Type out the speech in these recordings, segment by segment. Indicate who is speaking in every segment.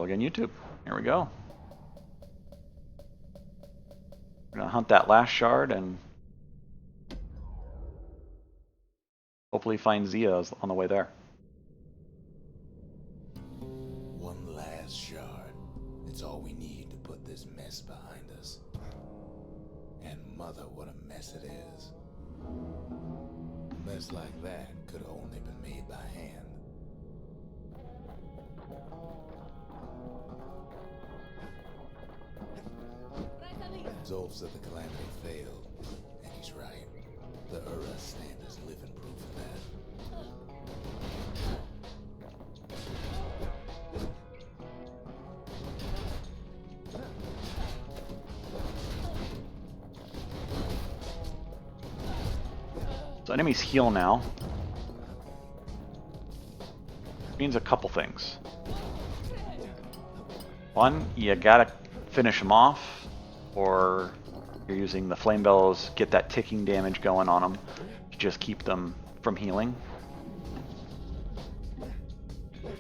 Speaker 1: Hello again, YouTube. Here we go. We're gonna hunt that last shard and hopefully find Zia on the way there.
Speaker 2: One last shard. It's all we need to put this mess behind us. And mother, what a mess it is. A mess like that could have only been made by hand. Zolf said the calamity failed, and he's right. The Ura stand is living proof of that.
Speaker 1: So enemies heal now. Means a couple things. One, you gotta finish them off, or you're using the flame bellows, get that ticking damage going on them to just keep them from healing.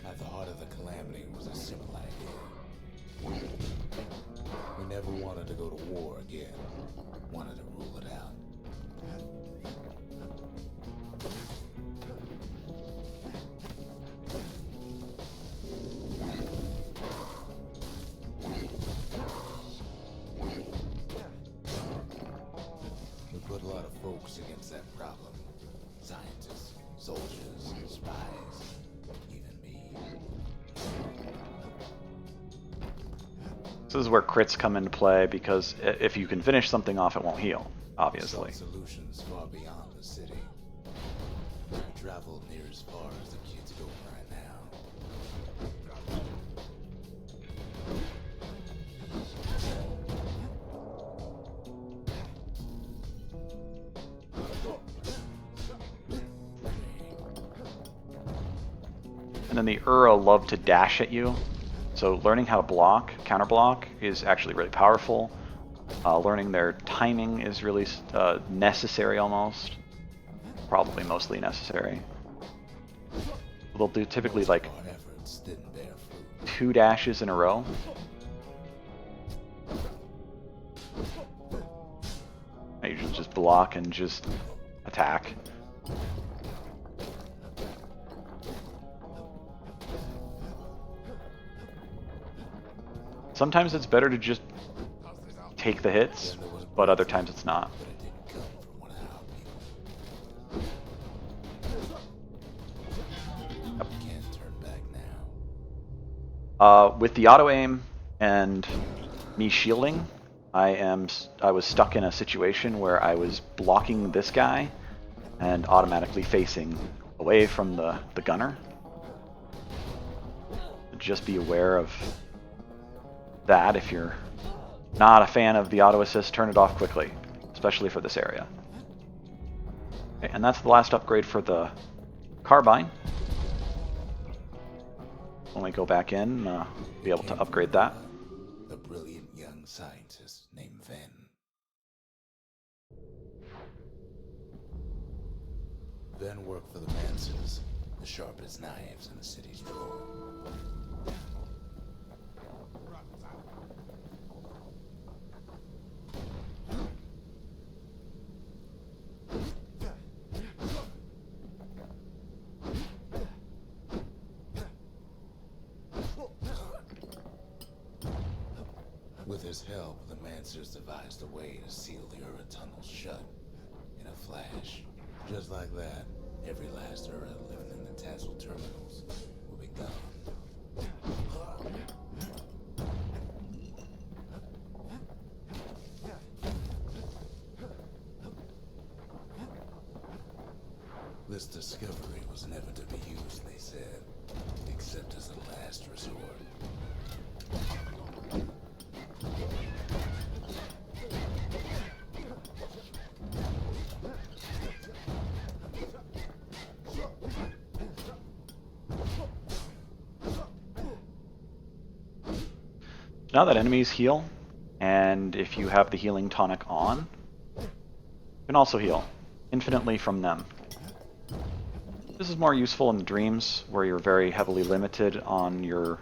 Speaker 2: At the heart of the calamity was a simple idea. We never wanted to go to war again. Wanted to rule it out. We put a lot of folks against that problem. Scientists, soldiers, spies, even me.
Speaker 1: This is where crits come into play, because if you can finish something off, it won't heal, obviously.
Speaker 2: Some solutions far beyond the city. I traveled near as far as the kids go right now.
Speaker 1: And then the Ura love to dash at you. So learning how to block, counter block, is actually really powerful. Learning their timing is really necessary almost. Probably mostly necessary. They'll do typically like
Speaker 2: Our efforts didn't bear fruit.
Speaker 1: 2 dashes in a row. I usually just block and just attack. Sometimes it's better to just take the hits, but other times it's not.
Speaker 2: But it didn't come from one of our people. We can't turn back now.
Speaker 1: With the auto aim and me shielding, I was stuck in a situation where I was blocking this guy and automatically facing away from the gunner. Just be aware of that. If you're not a fan of the auto assist, turn it off quickly, especially for this area. Okay, and that's the last upgrade for the carbine. When we go back in, be able to upgrade that.
Speaker 2: The brilliant young scientist named Ven. Ven worked for the Mansers, the sharpest knives in the city's drawer. With his help, the Mansers devised a way to seal the Ura tunnels shut in a flash. Just like that, every last Ura living in the Tassel terminals will be gone. This discovery was never to be used, they said, except as a last resort.
Speaker 1: Now that enemies heal, and if you have the healing tonic on, you can also heal infinitely from them. This is more useful in the dreams, where you're very heavily limited on your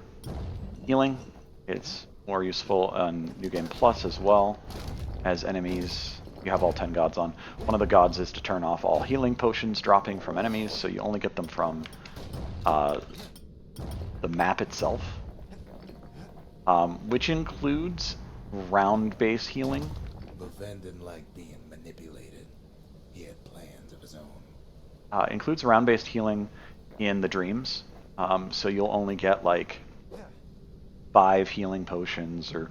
Speaker 1: healing. It's more useful on New Game Plus as well, as enemies, you have all 10 gods on. One of the gods is to turn off all healing potions dropping from enemies, so you only get them from the map itself, which includes round-based healing.
Speaker 2: But Ven didn't like being manipulated. He had plans of his own.
Speaker 1: Includes round-based healing in the dreams, so you'll only get like 5 healing potions or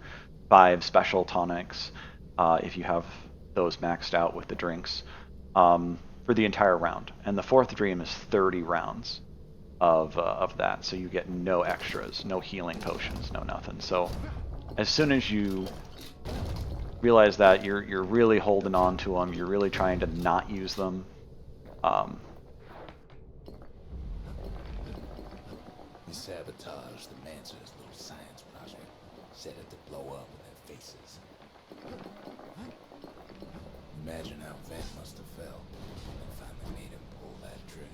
Speaker 1: 5 special tonics if you have those maxed out with the drinks for the entire round. And the 4th dream is 30 rounds of that, so you get no extras, no healing potions, no nothing. So as soon as you realize that, you're really holding on to them, you're really trying to not use them.
Speaker 2: He sabotaged the Mancer's little science project, set it to blow up in their faces. Imagine how Ven must have felt when they finally made him pull that trigger.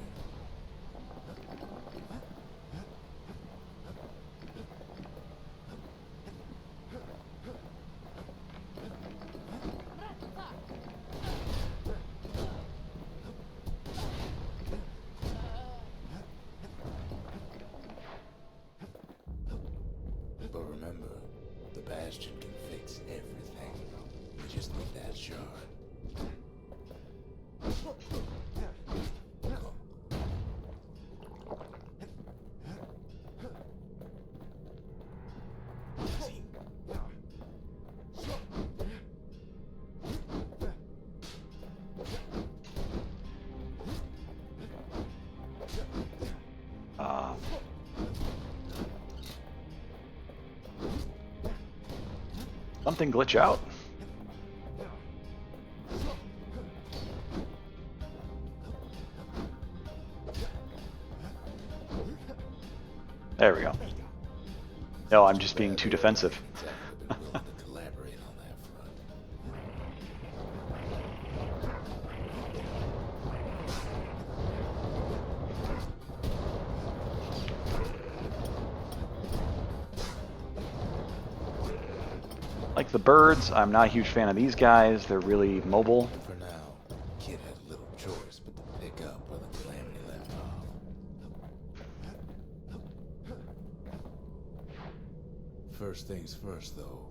Speaker 2: But remember, the Bastion can fix everything. We just need that shard.
Speaker 1: Something glitch out. There we go. No, I'm just being too defensive.
Speaker 2: To collaborate on that front.
Speaker 1: Like the birds, I'm not a huge fan of these guys. They're really mobile.
Speaker 2: For now, Kid had little choice but to pick up where the Calamity left off. First things first, though.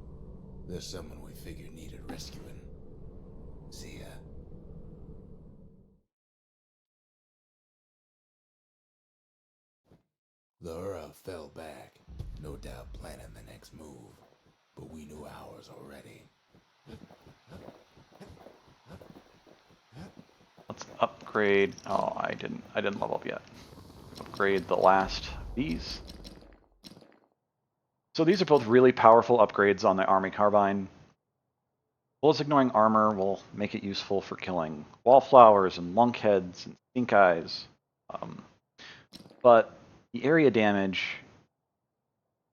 Speaker 2: There's someone we figured needed rescuing. See ya. The Ura fell back, no doubt planning the next move, but we knew ours already.
Speaker 1: Let's upgrade. Oh, I didn't level up yet. Upgrade the last of these. So these are both really powerful upgrades on the Army Carbine. Bullets ignoring armor will make it useful for killing wallflowers and lunkheads and stink eyes. But the area damage,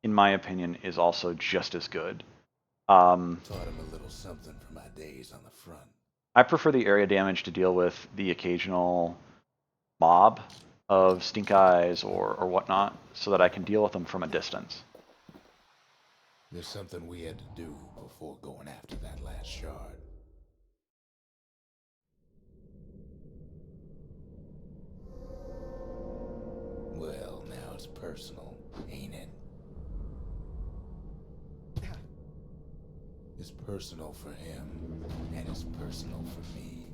Speaker 1: in my opinion, is also just as good.
Speaker 2: Taught him a little something from my days on the front.
Speaker 1: I prefer the area damage to deal with the occasional mob of stink eyes or whatnot, so that I can deal with them from a distance.
Speaker 2: There's something we had to do before going after that last shard. Well, now it's personal, ain't it? It's personal for him, and it's personal for me.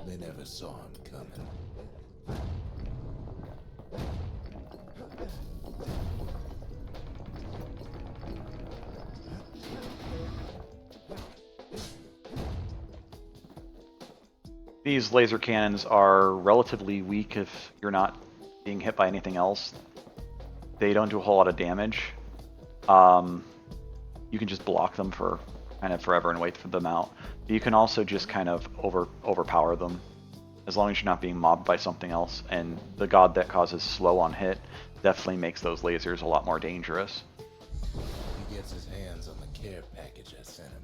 Speaker 2: They never saw him coming.
Speaker 1: These laser cannons are relatively weak if you're not being hit by anything else. They don't do a whole lot of damage. You can just block them for kind of forever and wait for them out. But you can also just kind of overpower them, as long as you're not being mobbed by something else. And the god that causes slow on hit definitely makes those lasers a lot more dangerous.
Speaker 2: He gets his hands on the care package I sent him.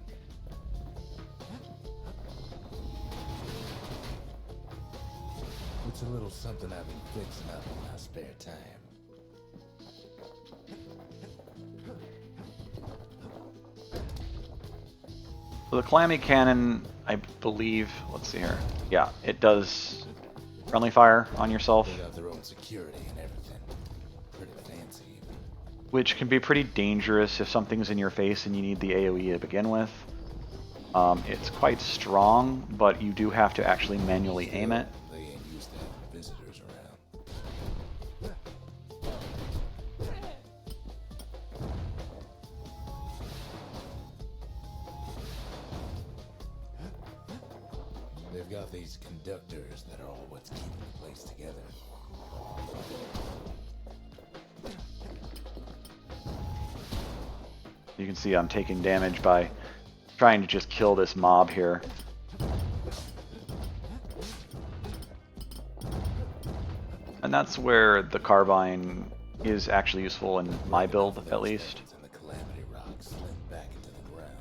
Speaker 2: It's a little something I've been fixing up in my spare time.
Speaker 1: So the Calamity Cannon, I believe, let's see here. Yeah, it does friendly fire on yourself.
Speaker 2: They got their own security and everything. Pretty fancy even.
Speaker 1: Which can be pretty dangerous if something's in your face and you need the AoE to begin with. It's quite strong, but you do have to actually manually aim it.
Speaker 2: They ain't used to having visitors around. They've got these conductors that are all what's keeping the place together.
Speaker 1: You can see I'm taking damage by trying to just kill this mob here. And that's where the carbine is actually useful in my build, at least.
Speaker 2: And the Calamity Rock slid back into the ground.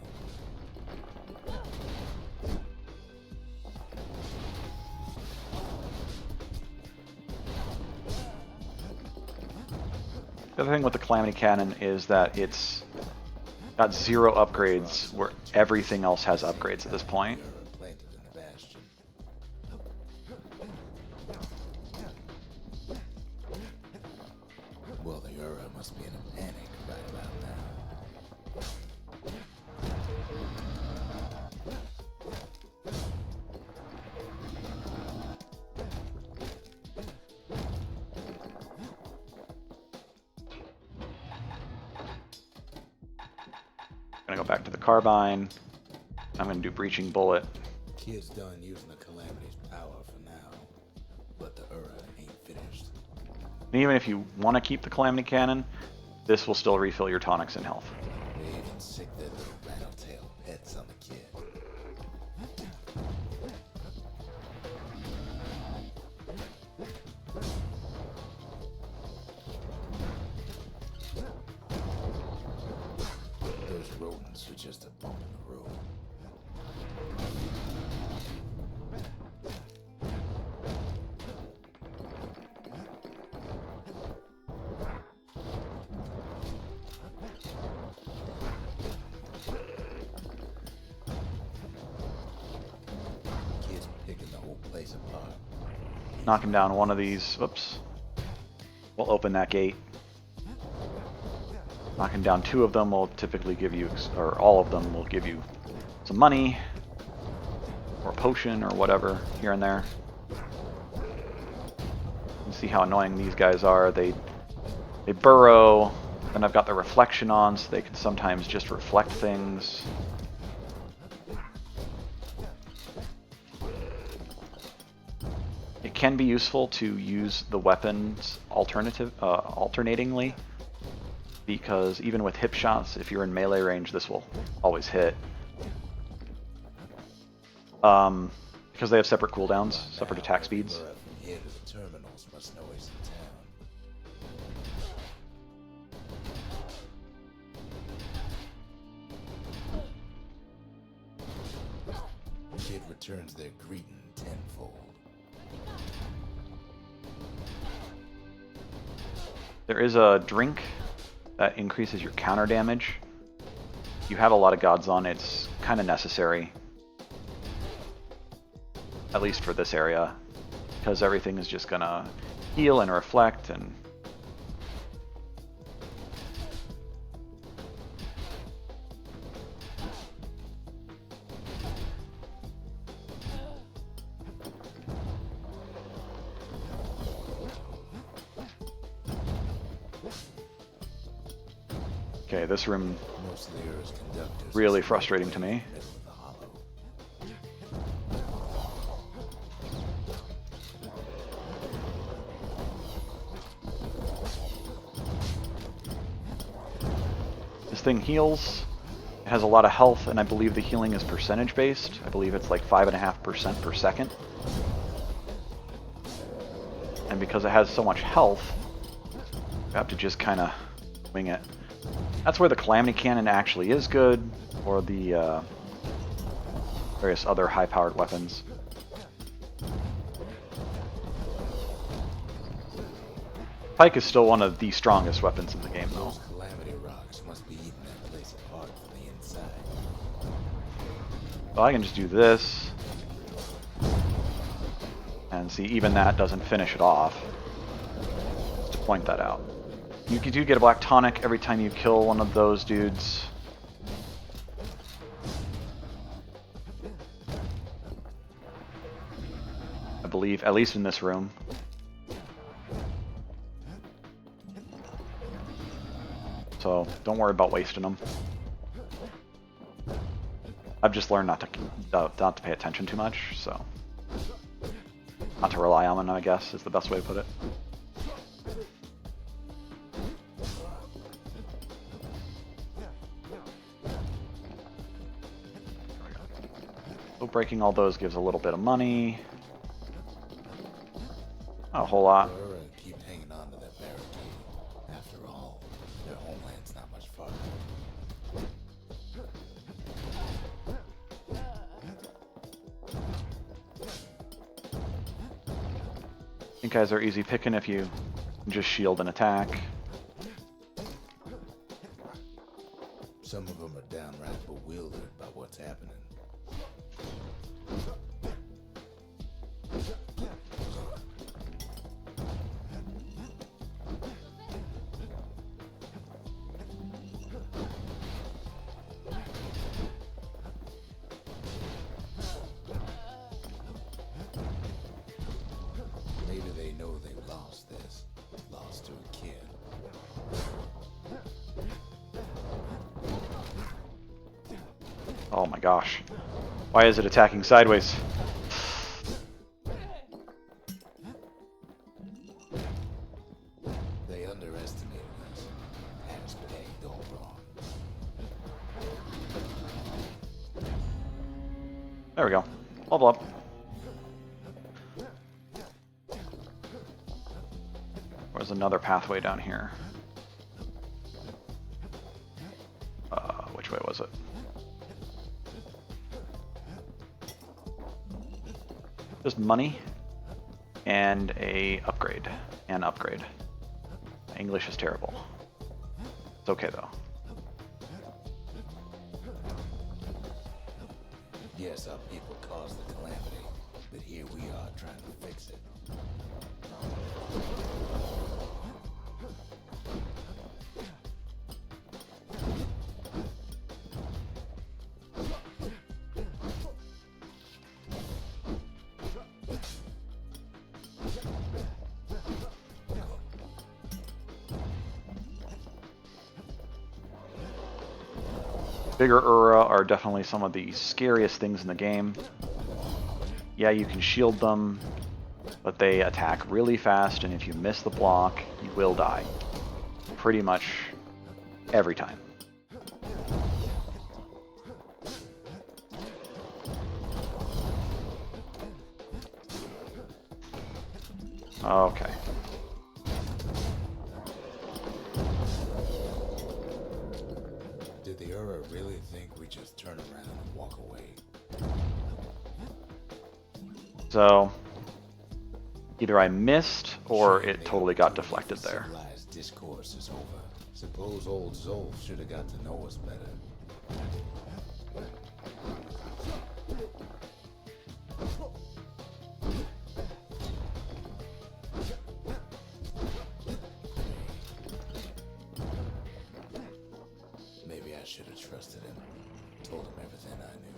Speaker 1: The other thing with the Calamity Cannon is that it's got 0 upgrades, where everything else has upgrades at this point.
Speaker 2: Planted in the Bastion. Well, the Ura must be in a panic right about now.
Speaker 1: I'm gonna go back to the carbine. I'm gonna do breaching bullet.
Speaker 2: Kid's done using the Calamity's power for now, but the Ura ain't finished.
Speaker 1: And even if you want to keep the Calamity Cannon, this will still refill your tonics and health.
Speaker 2: They even sick their little rattletail pets on the kid. Those rodents are just a bump in the road. Kids picking the whole place apart.
Speaker 1: Knocking down one of these. Whoops. We'll open that gate. Knocking down 2 of them will typically give you, or all of them will give you some money, or a potion, or whatever, here and there. You can see how annoying these guys are. They burrow, and I've got the reflection on, so they can sometimes just reflect things. It can be useful to use the weapons alternatingly, because even with hip shots, if you're in melee range, this will always hit. Because they have separate cooldowns, separate attack speeds.
Speaker 2: From here to the terminals must know he's in town. Kid returns their greeting tenfold.
Speaker 1: There is a drink that increases your counter damage. If you have a lot of gods on, it's kind of necessary. At least for this area. Because everything is just gonna heal and reflect and... Okay, this room
Speaker 2: Most of the Ura's conductors
Speaker 1: really frustrating to me.
Speaker 2: in the middle of the hollow.
Speaker 1: This thing heals. It has a lot of health, and I believe the healing is percentage based. I believe it's like 5.5% per second. And because it has so much health, you have to just kind of wing it. That's where the Calamity Cannon actually is good, or the various other high-powered weapons. Pike is still one of the strongest weapons in the game, though.
Speaker 2: Those calamity rocks must be eating that place apart from the inside.
Speaker 1: So I can just do this. And see, even that doesn't finish it off. Just to point that out. You do get a black tonic every time you kill one of those dudes. I believe, at least in this room. So don't worry about wasting them. I've just learned not to pay attention too much, so not to rely on them, I guess, is the best way to put it. So breaking all those gives a little bit of money. Not a whole lot.
Speaker 2: Keep hanging on to that barricade. After all, their homeland's not much farther.
Speaker 1: I think guys are easy picking if you just shield and attack.
Speaker 2: Some of them are downright bewildered by what's happening. Maybe they know they've lost this. Lost to a kid.
Speaker 1: Oh my gosh. Why is it attacking sideways?
Speaker 2: They underestimated us. Had us pegged all wrong.
Speaker 1: There we go. Level up. There's another pathway down here. Which way was it? Just money and a upgrade. And upgrade. My English is terrible. It's okay though.
Speaker 2: Yes, our people caused the calamity, but here we are trying to fix it.
Speaker 1: Bigger Ura are definitely some of the scariest things in the game. Yeah, you can shield them, but they attack really fast, and if you miss the block, you will die. Pretty much every time. Okay.
Speaker 2: Did the Ura really think we just turn around and walk away?
Speaker 1: So, either I missed, or it totally got deflected there.
Speaker 2: Civilized discourse is over. Suppose old Zolf should have got to know us better. Maybe I should have trusted him. Told him everything I knew.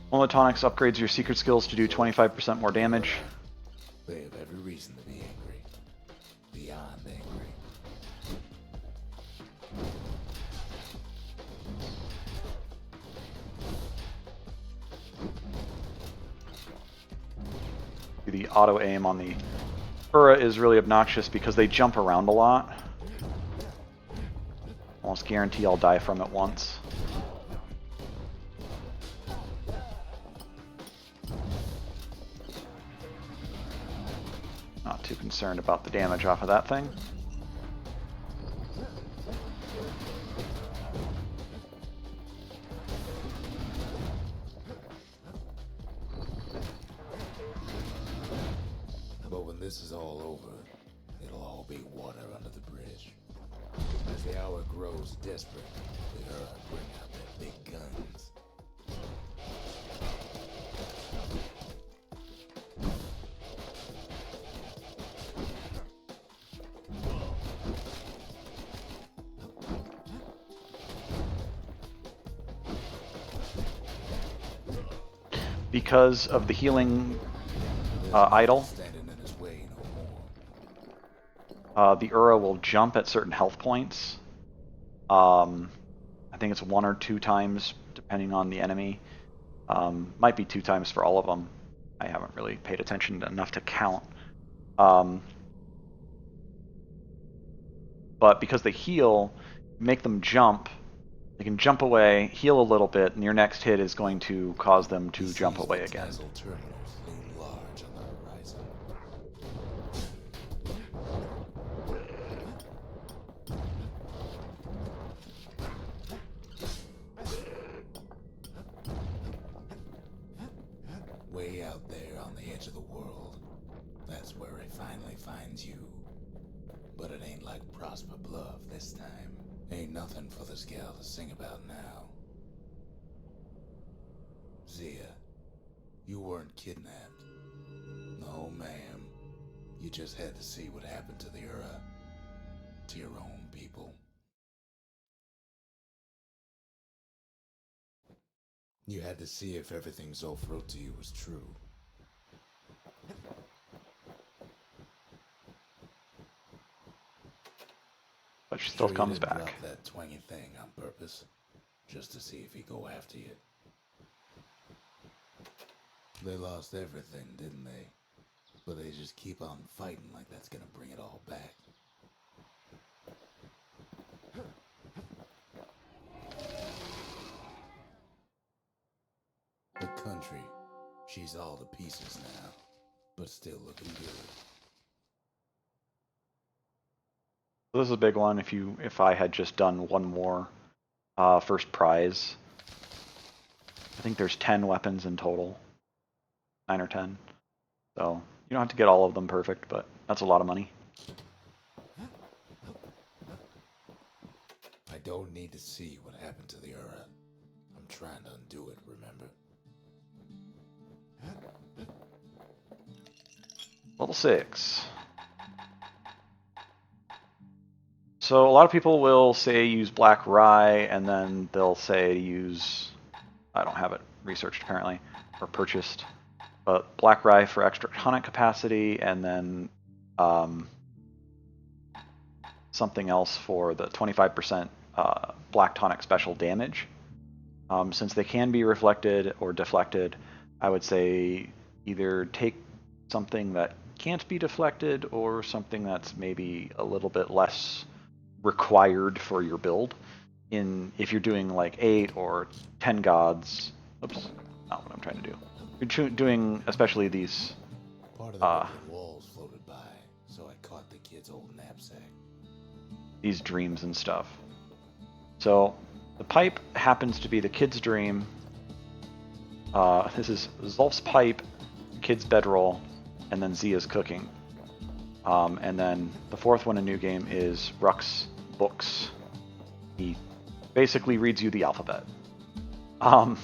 Speaker 1: One of the tonics upgrades your secret skills to do 25% more damage.
Speaker 2: They have every reason to be angry. beyond angry.
Speaker 1: The auto aim on the Ura is really obnoxious because they jump around a lot. Almost guarantee I'll die from it once. Not too concerned about the damage off of that thing.
Speaker 2: But when this is all over, it'll all be water under the bridge. As the hour grows desperate, the Ura bring out their big guns.
Speaker 1: Because of the healing idol,
Speaker 2: Standing in his way no more.
Speaker 1: the Ura will jump at certain health points. I think it's 1 or 2 times, depending on the enemy. Might be 2 times for all of them. I haven't really paid attention enough to count. But because they heal, make them jump. They can jump away, heal a little bit, and your next hit is going to cause them to jump away again.
Speaker 2: Terminals loom large on the horizon. Way out there on the edge of the world, that's where it finally finds you. But it ain't like Prosper Bluff this time. Ain't nothing for this gal to sing about now. Zia, you weren't kidnapped. No, ma'am. You just had to see what happened to the Ura. To your own people. You had to see if everything Zolf wrote to you was true.
Speaker 1: But she still
Speaker 2: Sure you
Speaker 1: comes
Speaker 2: didn't
Speaker 1: back.
Speaker 2: drop that twangy thing on purpose, just to see if he'd go after you. They lost everything, didn't they? But they just keep on fighting like that's gonna bring it all back. The country, she's all to pieces now, but still looking good.
Speaker 1: This is a big one. If I had just done one more first prize, I think there's 10 weapons in total, 9 or 10. So you don't have to get all of them perfect, but that's a lot of money.
Speaker 2: I don't need to see what happened to the Ura. I'm trying to undo it, remember?
Speaker 1: Level 6. So a lot of people will say use black rye, and then they'll say use, I don't have it researched apparently, or purchased, but black rye for extra tonic capacity, and then something else for the 25% black tonic special damage. Since they can be reflected or deflected, I would say either take something that can't be deflected or something that's maybe a little bit less required for your build. If you're doing like 8 or 10 gods, oops, not what I'm trying to do. You're doing especially these.
Speaker 2: Part of the wicked walls floated by, so I caught the kid's old knapsack.
Speaker 1: These dreams and stuff. So the pipe happens to be the kid's dream. This is Zolf's pipe, kid's bedroll, and then Zia's cooking. And then the fourth one in New Game is Ruck's books. He basically reads you the alphabet. But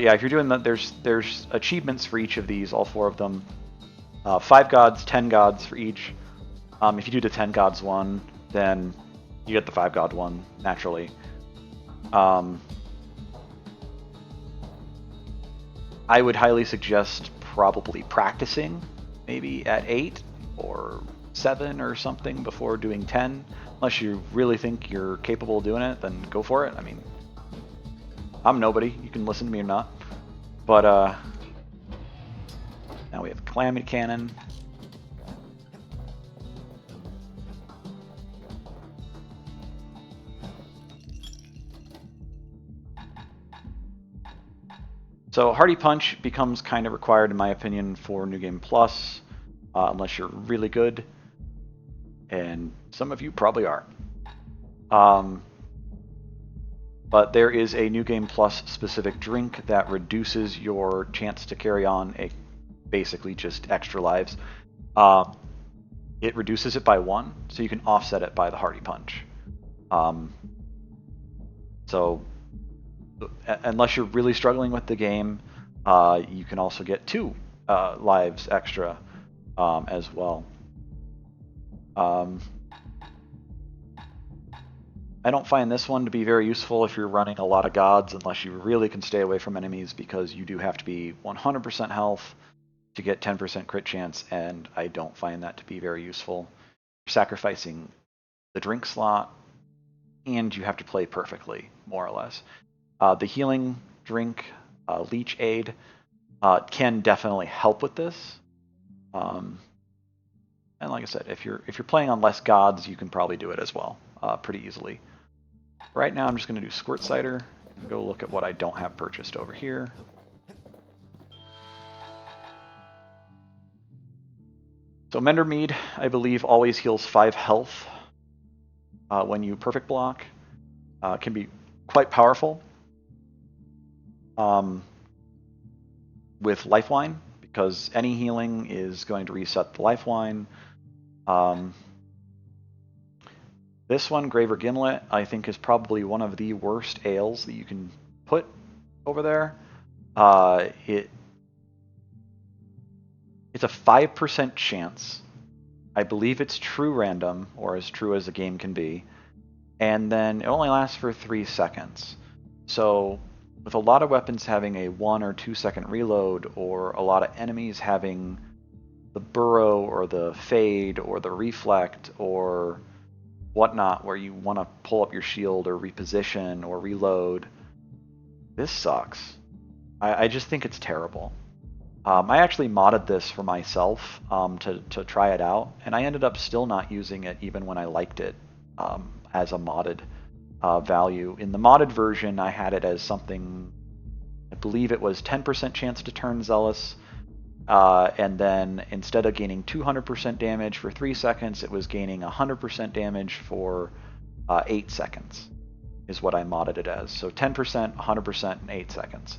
Speaker 1: yeah, if you're doing that, there's achievements for each of these, all 4 of them. 5 gods, 10 gods for each. If you do the 10 gods one, then you get the 5 god one naturally. I would highly suggest probably practicing, maybe at 8 or 7 or something before doing 10. Unless you really think you're capable of doing it, then go for it. I mean, I'm nobody. You can listen to me or not. But now we have Calamity Cannon. So Hardy Punch becomes kind of required, in my opinion, for New Game Plus, unless you're really good, and some of you probably are. But there is a New Game Plus specific drink that reduces your chance to carry on basically just extra lives. It reduces it by 1, so you can offset it by the Hardy Punch. So unless you're really struggling with the game, you can also get 2 lives extra as well. I don't find this one to be very useful if you're running a lot of gods, unless you really can stay away from enemies, because you do have to be 100% health to get 10% crit chance, and I don't find that to be very useful. You're sacrificing the drink slot, and you have to play perfectly, more or less. The healing drink, Leech Aid, can definitely help with this. And like I said, if you're playing on less gods, you can probably do it as well, pretty easily. Right now, I'm just going to do Squirt Cider and go look at what I don't have purchased over here. So Mender Mead, I believe, always heals 5 health when you perfect block. Can be quite powerful with Lifeline, because any healing is going to reset the Lifeline. This one, Graver Gimlet, I think is probably one of the worst ales that you can put over there. It's a 5% chance. I believe it's true random, or as true as the game can be. And then it only lasts for 3 seconds. So with a lot of weapons having a 1 or 2 second reload, or a lot of enemies having the burrow or the fade or the reflect or whatnot, where you want to pull up your shield or reposition or reload, this sucks. I just think it's terrible. I actually modded this for myself to try it out, and I ended up still not using it even when I liked it as a modded value. In the modded version, I had it as something, I believe it was 10% chance to turn Zealous, and then instead of gaining 200% damage for 3 seconds, it was gaining 100% damage for 8 seconds, is what I modded it as. So 10%, 100%, and 8 seconds.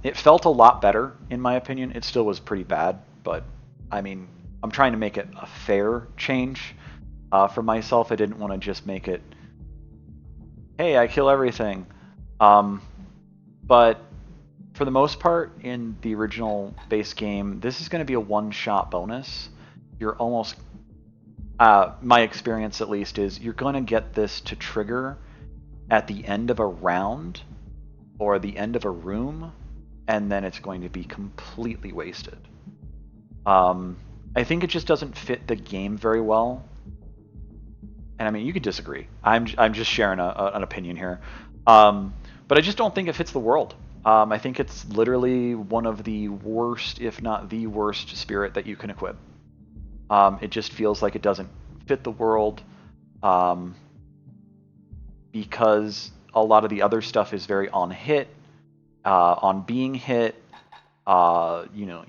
Speaker 1: It felt a lot better, in my opinion. It still was pretty bad, but I mean, I'm trying to make it a fair change for myself. I didn't want to just make it, hey, I kill everything. But for the most part, in the original base game, this is going to be a one-shot bonus. You're almost, my experience at least, is you're going to get this to trigger at the end of a round or the end of a room, and then it's going to be completely wasted. I think it just doesn't fit the game very well. And I mean, you could disagree. I'm just sharing an opinion here. But I just don't think it fits the world. I think it's literally one of the worst, if not the worst, spirit that you can equip. It just feels like it doesn't fit the world, because a lot of the other stuff is very on hit, on being hit,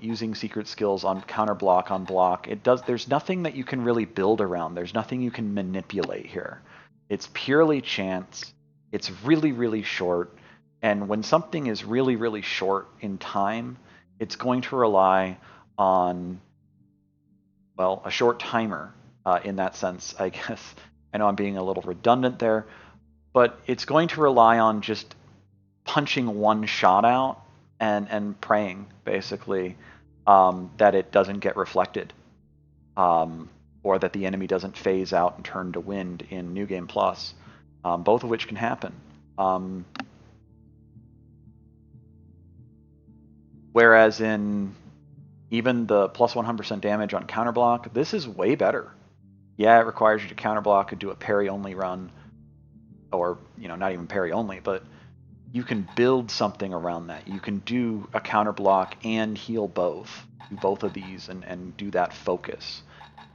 Speaker 1: using secret skills on counter block, on block. There's nothing that you can really build around. There's nothing you can manipulate here. It's purely chance. It's really, really short. And when something is really, really short in time, it's going to rely on, well, a short timer in that sense, I guess. I know I'm being a little redundant there, but it's going to rely on just punching one shot out and praying, basically, that it doesn't get reflected, or that the enemy doesn't phase out and turn to wind in New Game Plus, both of which can happen. Whereas in Even the plus 100% damage on counterblock, this is way better. Yeah, it requires you to counterblock and do a parry only run, or not even parry only, but you can build something around that. You can do a counterblock and heal both. Do both of these and do that focus.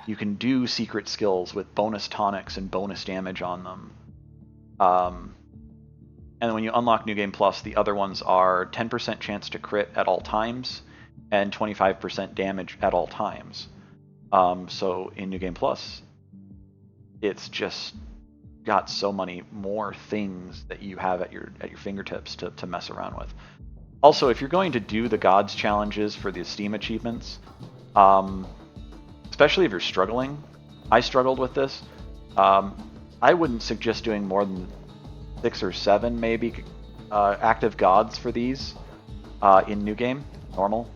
Speaker 1: You can do secret skills with bonus tonics and bonus damage on them. And when you unlock New Game Plus, the other ones are 10% chance to crit at all times and 25% damage at all times. So in New Game Plus, it's just got so many more things that you have at your fingertips to mess around with. Also, if you're going to do the Gods challenges for the Steam achievements, especially if you're struggling, I struggled with this. I wouldn't suggest doing more than 6 or 7 maybe active Gods for these in New Game, normal,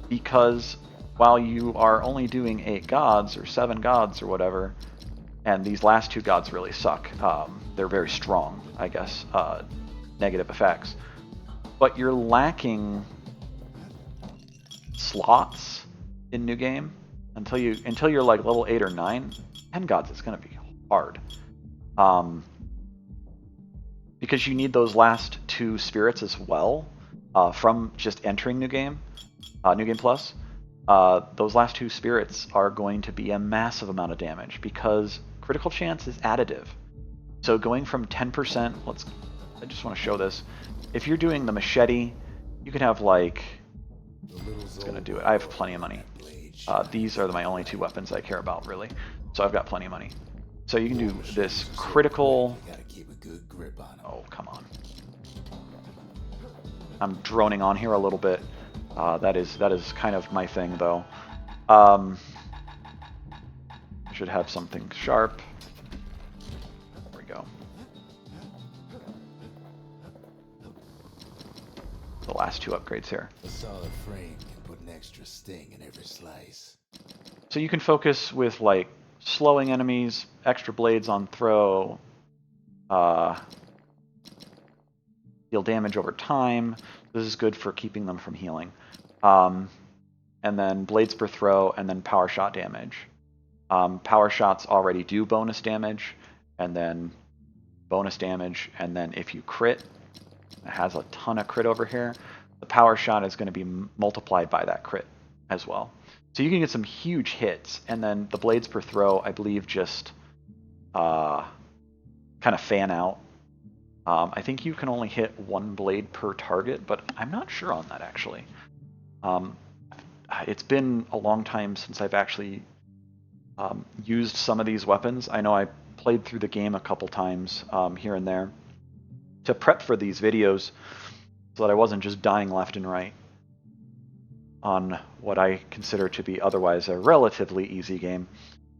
Speaker 1: because while you are only doing 8 Gods or 7 Gods or whatever, and these last 2 Gods really suck. They're very strong, I guess, negative effects. But you're lacking slots in New Game until you're like level 8 or 9. 10 Gods is going to be hard. Because you need those last 2 spirits as well from just entering New Game Plus. Those last 2 spirits are going to be a massive amount of damage because critical chance is additive. So going from 10%, I just want to show this. If you're doing the machete, you can have like, it's going to do it. I have plenty of money. These are my only 2 weapons I care about, really. So I've got plenty of money. So you can do this critical. Oh, come on. I'm droning on here a little bit. That is kind of my thing, though. I should have something sharp. There we go. The last 2 upgrades here.
Speaker 2: A solid frame can put an extra sting in every slice.
Speaker 1: So you can focus with like slowing enemies, extra blades on throw, deal damage over time. This is good for keeping them from healing. And then blades per throw, and then power shot damage. Power shots already do bonus damage, and then bonus damage, and then if you crit, it has a ton of crit over here, the power shot is going to be multiplied by that crit as well. So you can get some huge hits, and then the blades per throw, I believe, just kind of fan out. I think you can only hit 1 blade per target, but I'm not sure on that, actually. It's been a long time since I've actually used some of these weapons. I know I played through the game a couple times here and there to prep for these videos so that I wasn't just dying left and right on what I consider to be otherwise a relatively easy game.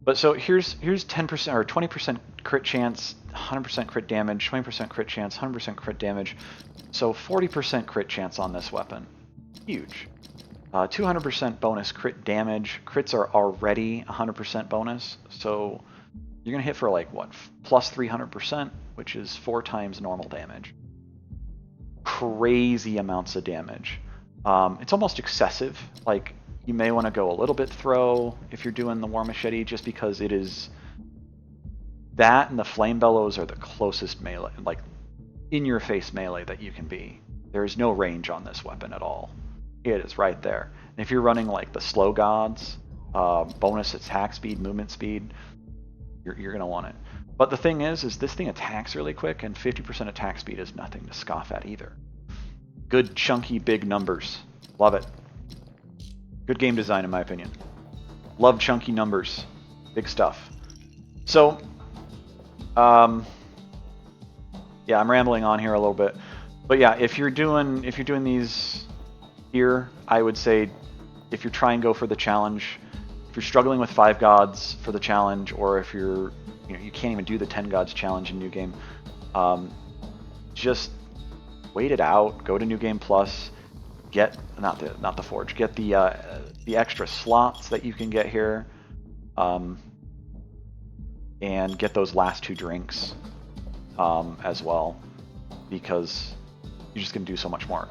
Speaker 1: But so here's 10% or 20% crit chance, 100% crit damage, 20% crit chance, 100% crit damage. So 40% crit chance on this weapon. Huge. 200% bonus crit damage. Crits are already 100% bonus, so you're going to hit for like, what, plus 300%, which is 4 times normal damage. Crazy amounts of damage. It's almost excessive. Like, you may want to go a little bit throw if you're doing the War Machete, just because it is... That and the Flame Bellows are the closest melee, like, in-your-face melee that you can be. There is no range on this weapon at all. It is right there. And if you're running like the slow gods, bonus attack speed, movement speed, you're going to want it. But the thing is this thing attacks really quick, and 50% attack speed is nothing to scoff at either. Good, chunky, big numbers. Love it. Good game design, in my opinion. Love chunky numbers. Big stuff. So, yeah, I'm rambling on here a little bit. But yeah, if you're doing these here, I would say if you're trying to go for the challenge, if you're struggling with 5 gods for the challenge, or if you can't even do the 10 gods challenge in New Game, just wait it out. Go to New Game Plus, get not the Forge, get the extra slots that you can get here, and get those last 2 drinks as well, because you're just gonna do so much more.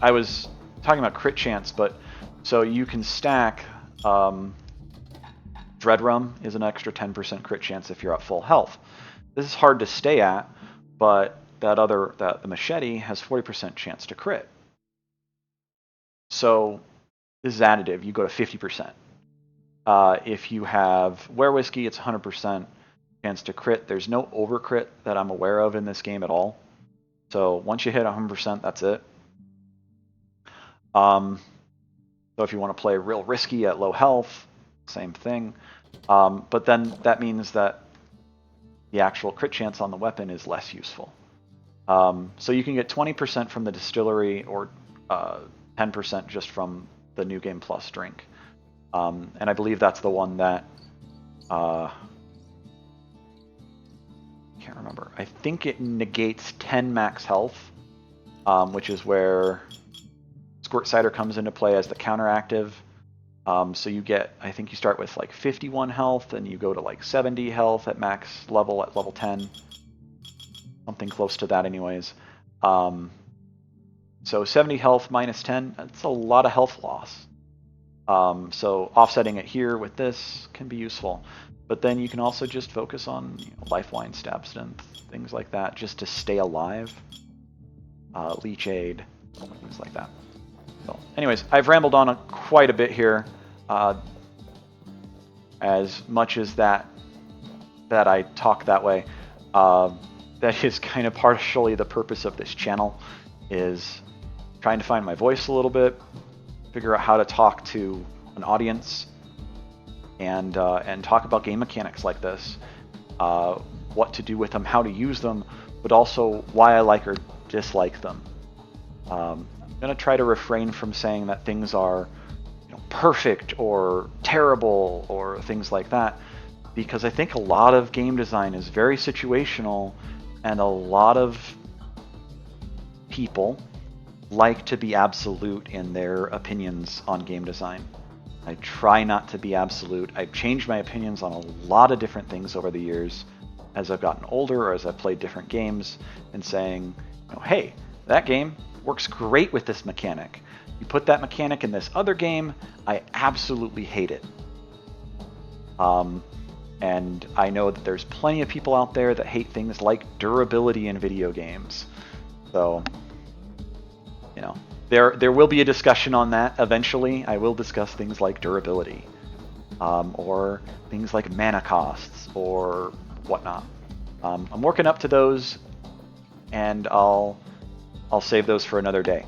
Speaker 1: I was talking about crit chance, but So you can stack. Dreadrum is an extra 10% crit chance if you're at full health. This is hard to stay at, but the machete has 40% chance to crit. So this is additive. You go to 50%. If you have Were Whiskey, it's 100% chance to crit. There's no overcrit that I'm aware of in this game at all. So once you hit 100%, that's it. So if you want to play real risky at low health, same thing. But then that means that the actual crit chance on the weapon is less useful. So you can get 20% from the distillery or 10% just from the New Game Plus drink. And I believe that's the one that... can't remember. I think it negates 10 max health, which is where Squirt Cider comes into play as the counteractive. So you get, I think you start with like 51 health and you go to like 70 health at max level at level 10. Something close to that anyways. So 70 health minus 10, that's a lot of health loss. So offsetting it here with this can be useful. But then you can also just focus on Lifeline, Stab Strength, things like that, just to stay alive. Leech Aid, things like that. So, anyways, I've rambled on quite a bit here. As much as that I talk that way, that is kind of partially the purpose of this channel, is trying to find my voice a little bit, figure out how to talk to an audience, and talk about game mechanics like this, what to do with them, how to use them, but also why I like or dislike them. I'm going to try to refrain from saying that things are perfect or terrible or things like that, because I think a lot of game design is very situational, and a lot of people like to be absolute in their opinions on game design. I try not to be absolute. I've changed my opinions on a lot of different things over the years as I've gotten older or as I've played different games, and saying, hey, that game works great with this mechanic. You put that mechanic in this other game, I absolutely hate it. And I know that there's plenty of people out there that hate things like durability in video games. So, there will be a discussion on that eventually. I will discuss things like durability, or things like mana costs or whatnot. I'm working up to those, and I'll save those for another day.